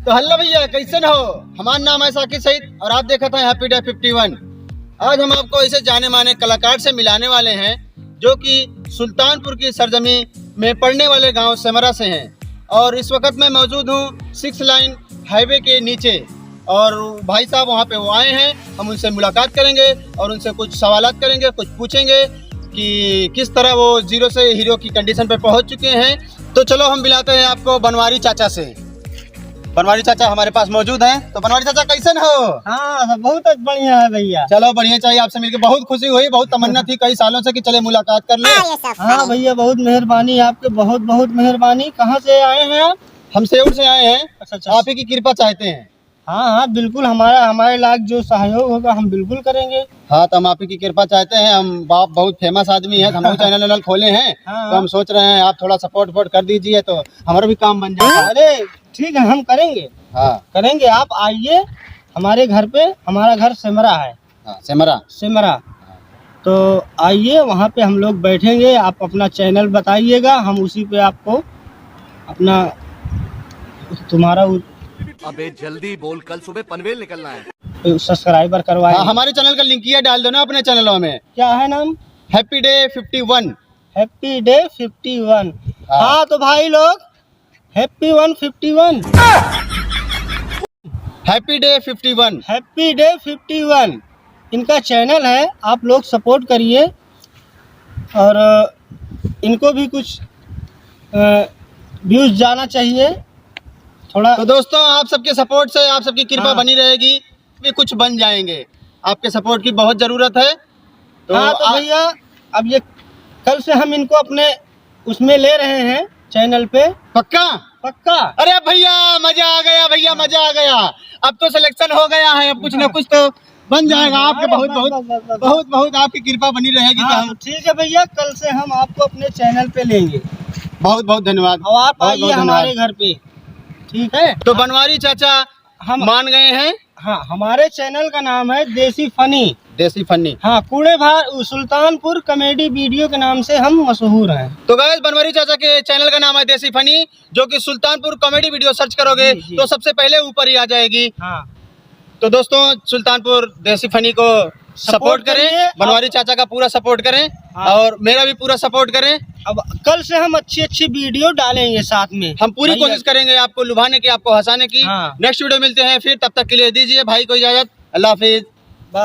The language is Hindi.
तो हल्ला भैया कैसे हो। हमारा नाम है साकिब सईद और आप देखा था हैप्पी डे 51। आज हम आपको ऐसे जाने माने कलाकार से मिलाने वाले हैं जो कि सुल्तानपुर की सरजमी में पड़ने वाले गांव सेमरा से हैं। और इस वक्त मैं मौजूद हूं 6 लाइन हाईवे के नीचे और भाई साहब वहां पे वो आए हैं। हम उनसे मुलाकात करेंगे और उनसे कुछ सवालात करेंगे, कुछ पूछेंगे कि किस तरह वो जीरो से हीरो की कंडीशन पे पहुंच चुके हैं। तो चलो हम मिलाते हैं आपको बनवारी चाचा से। बनवारी चाचा हमारे पास मौजूद हैं। तो बनवारी चाचा कैसे हो? हाँ बहुत बढ़िया है भैया। चलो बढ़िया चाहिए, आपसे मिलकर बहुत खुशी हुई। बहुत तमन्ना थी कई सालों से कि चले मुलाकात कर ले। हाँ भैया बहुत मेहरबानी आपके, बहुत बहुत मेहरबानी। कहाँ से आए हैं आप? हम सेउर से आए हैं। अच्छा। आप ही की कृपा चाहते हैं। हाँ हाँ बिल्कुल, हमारे लायक जो सहयोग होगा हम बिल्कुल करेंगे। हाँ तो हम आप ही की कृपा चाहते हैं। हम बाप बहुत फेमस आदमी हैं, हम चैनल खोले हैं। हाँ। तो हम सोच रहे हैं आप थोड़ा सपोर्ट कर दीजिए तो हमारा भी काम बन जाएगा। अरे ठीक है, हम करेंगे। हाँ करेंगे, आप आइए हमारे घर पे। हमारा घर सेमरा है। हाँ सेमरा। तो आइए, वहाँ पे हम लोग बैठेंगे। आप अपना चैनल बताइएगा, हम उसी पे आपको अपना तुम्हारा अबे जल्दी बोल, कल सुबह पनवेल निकलना है। सब्सक्राइबर करवाए। हाँ, हमारे चैनल का लिंक किया डाल दो ना अपने चैनलों में। क्या है नाम? Happy day 51। Happy day 51। हाँ तो भाई लोग happy 151। Happy day 51। Happy day 51 इनका चैनल है, आप लोग सपोर्ट करिए और इनको भी कुछ व्यूज जाना चाहिए थोड़ा। तो दोस्तों आप सबके सपोर्ट से, आप सबकी कृपा हाँ। बनी रहेगी, भी कुछ बन जाएंगे। आपके सपोर्ट की बहुत जरूरत है। तो हाँ तो भैया अब ये कल से हम इनको अपने उसमें ले रहे हैं चैनल पे। पक्का? पक्का। अरे भैया मजा आ गया, भैया मजा आ गया। अब तो सिलेक्शन हो गया है, अब कुछ ना कुछ तो बन जाएगा। आपके बहुत बहुत बहुत बहुत आपकी कृपा बनी रहेगी। हाँ, तो हम ठीक है भैया, कल से हम आपको अपने चैनल पे लेंगे बहुत बहुत धन्यवाद। और आप बहुत आइए बहुत हमारे घर पे, ठीक है? तो बनवारी चाचा हम मान गए हैं। हाँ, हमारे चैनल का नाम है देसी फनी। देसी फन्नी। हाँ, कूड़े भार सुल्तानपुर कॉमेडी वीडियो के नाम से हम मशहूर हैं। तो गाइस बनवारी चाचा के चैनल का नाम है देसी फनी, जो कि सुल्तानपुर कॉमेडी वीडियो सर्च करोगे जी। तो सबसे पहले ऊपर ही आ जाएगी। हाँ, तो दोस्तों सुल्तानपुर देसी फनी को सपोर्ट करें, करिए। बनवारी चाचा का पूरा सपोर्ट करें। हाँ। और मेरा भी पूरा सपोर्ट करें। अब कल से हम अच्छी अच्छी वीडियो डालेंगे साथ में। हम पूरी भैया, कोशिश करेंगे आपको लुभाने की, आपको हंसाने की। हाँ। नेक्स्ट वीडियो मिलते हैं फिर, तब तक के लिए दीजिए भाई को इजाजत। अल्लाह हाफिज।